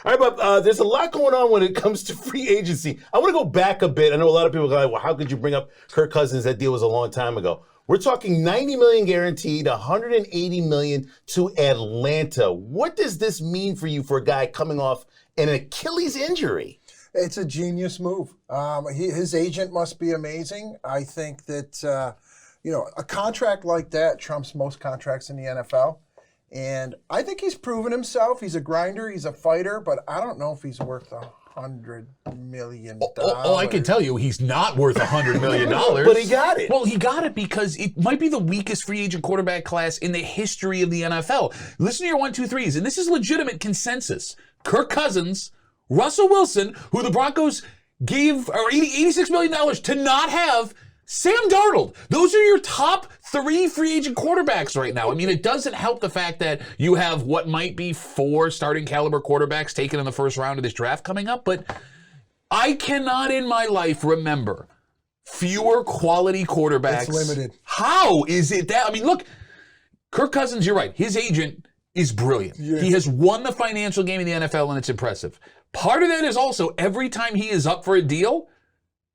All right, but there's a lot going on when it comes to free agency. I want to go back a bit. I know a lot of people are like, well, how could you bring up Kirk Cousins? That deal was a long time ago. We're talking $90 million guaranteed, $180 million to Atlanta. What does this mean for you for a guy coming off an Achilles injury? It's a genius move. His agent must be amazing. I think that, a contract like that trumps most contracts in the NFL. And I think he's proven himself. He's a grinder. He's a fighter. But I don't know if he's worth $100 million. Oh, I can tell you he's not worth $100 million. But he got it. Well, he got it because it might be the weakest free agent quarterback class in the history of the NFL. Listen to your 1, 2, 3s, and this is legitimate consensus. Kirk Cousins, Russell Wilson, who the Broncos gave $86 million to not have, Sam Darnold. Those are your top 3 free agent quarterbacks right now. I mean, it doesn't help the fact that you have what might be 4 starting caliber quarterbacks taken in the first round of this draft coming up, but I cannot in my life remember fewer quality quarterbacks. It's limited. How is it that? I mean, look, Kirk Cousins, you're right. His agent is brilliant. Yeah. He has won the financial game in the NFL, and it's impressive. Part of that is also every time he is up for a deal,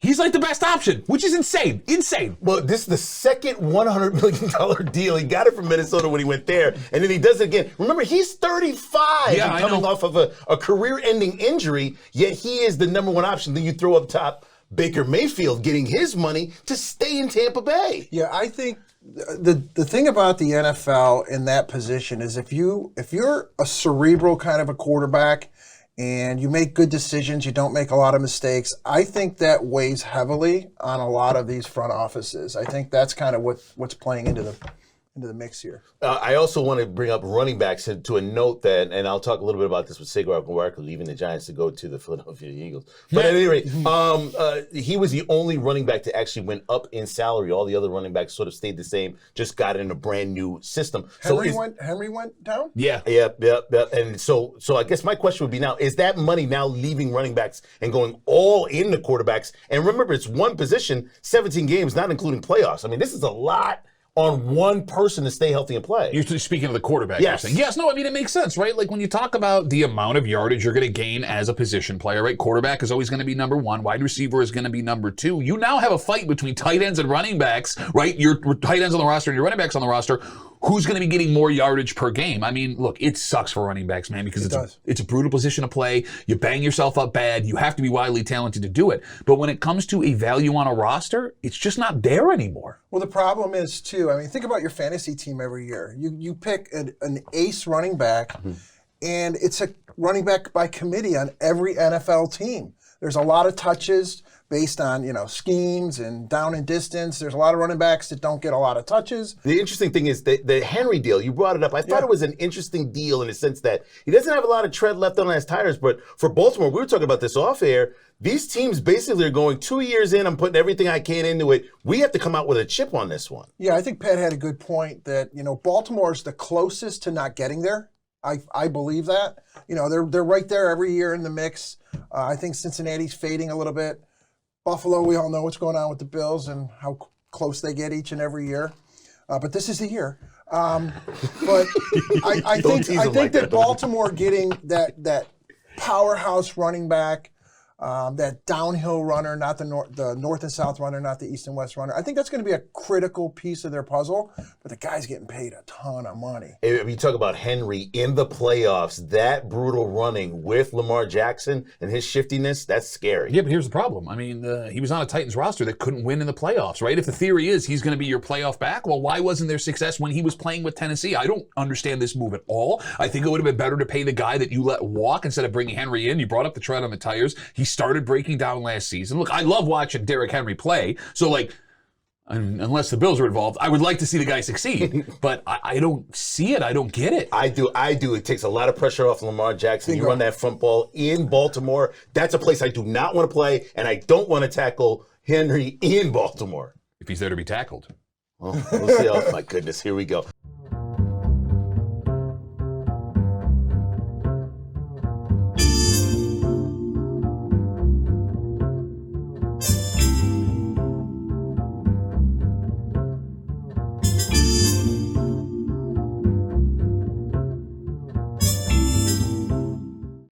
he's like the best option, which is insane. Insane. Well, this is the second $100 million deal. He got it from Minnesota when he went there, and then he does it again. Remember, he's 35 and coming off of a career-ending injury, yet he is the number 1 option. Then you throw up top Baker Mayfield getting his money to stay in Tampa Bay. Yeah, I think the thing about the NFL in that position is if you're a cerebral kind of a quarterback and you make good decisions, you don't make a lot of mistakes, I think that weighs heavily on a lot of these front offices. I think that's kind of what's playing into the mix here. I also want to bring up running backs to a note that, and I'll talk a little bit about this with Saquon Barkley leaving the Giants to go to the Philadelphia Eagles. But at any rate, he was the only running back to actually went up in salary. All the other running backs sort of stayed the same, just got in a brand new system. Henry went down? Yeah. Yep. And so I guess my question would be now, is that money now leaving running backs and going all in the quarterbacks? And remember, it's one position, 17 games, not including playoffs. I mean, this is a lot on one person to stay healthy and play. You're speaking of the quarterback. Yes. Yes, no, I mean, it makes sense, right? Like when you talk about the amount of yardage you're going to gain as a position player, right? Quarterback is always going to be number 1. Wide receiver is going to be number 2. You now have a fight between tight ends and running backs, right? Your tight ends on the roster and your running backs on the roster. Who's going to be getting more yardage per game? I mean, look, it sucks for running backs, man, because it's a brutal position to play. You bang yourself up bad. You have to be wildly talented to do it. But when it comes to a value on a roster, it's just not there anymore. Well, the problem is, too, I mean, think about your fantasy team every year. You pick an ace running back, and it's a running back by committee on every NFL team. There's a lot of touches based on, schemes and down and distance. There's a lot of running backs that don't get a lot of touches. The interesting thing is the Henry deal, you brought it up. I thought it was an interesting deal in the sense that he doesn't have a lot of tread left on his tires, but for Baltimore, we were talking about this off air, these teams basically are going 2 years in, I'm putting everything I can into it. We have to come out with a chip on this one. Yeah, I think Pat had a good point that, Baltimore is the closest to not getting there. I believe that. They're right there every year in the mix. I think Cincinnati's fading a little bit. Buffalo, we all know what's going on with the Bills and how close they get each and every year. But this is the year. But I think that Baltimore getting that powerhouse running back, that downhill runner, not the north and south runner, not the east and west runner. I think that's going to be a critical piece of their puzzle, but the guy's getting paid a ton of money. If you talk about Henry in the playoffs, that brutal running with Lamar Jackson and his shiftiness, that's scary. Yeah, but here's the problem. I mean, he was on a Titans roster that couldn't win in the playoffs, right? If the theory is he's going to be your playoff back, well, why wasn't there success when he was playing with Tennessee? I don't understand this move at all. I think it would have been better to pay the guy that you let walk instead of bringing Henry in. You brought up the tread on the tires. He started breaking down last season. Look, I love watching Derrick Henry play. So, unless the Bills are involved, I would like to see the guy succeed. But I don't see it. I don't get it. I do. It takes a lot of pressure off Lamar Jackson. You run that front ball in Baltimore. That's a place I do not want to play, and I don't want to tackle Henry in Baltimore. If he's there to be tackled. Well, we'll see. Oh, my goodness. Here we go.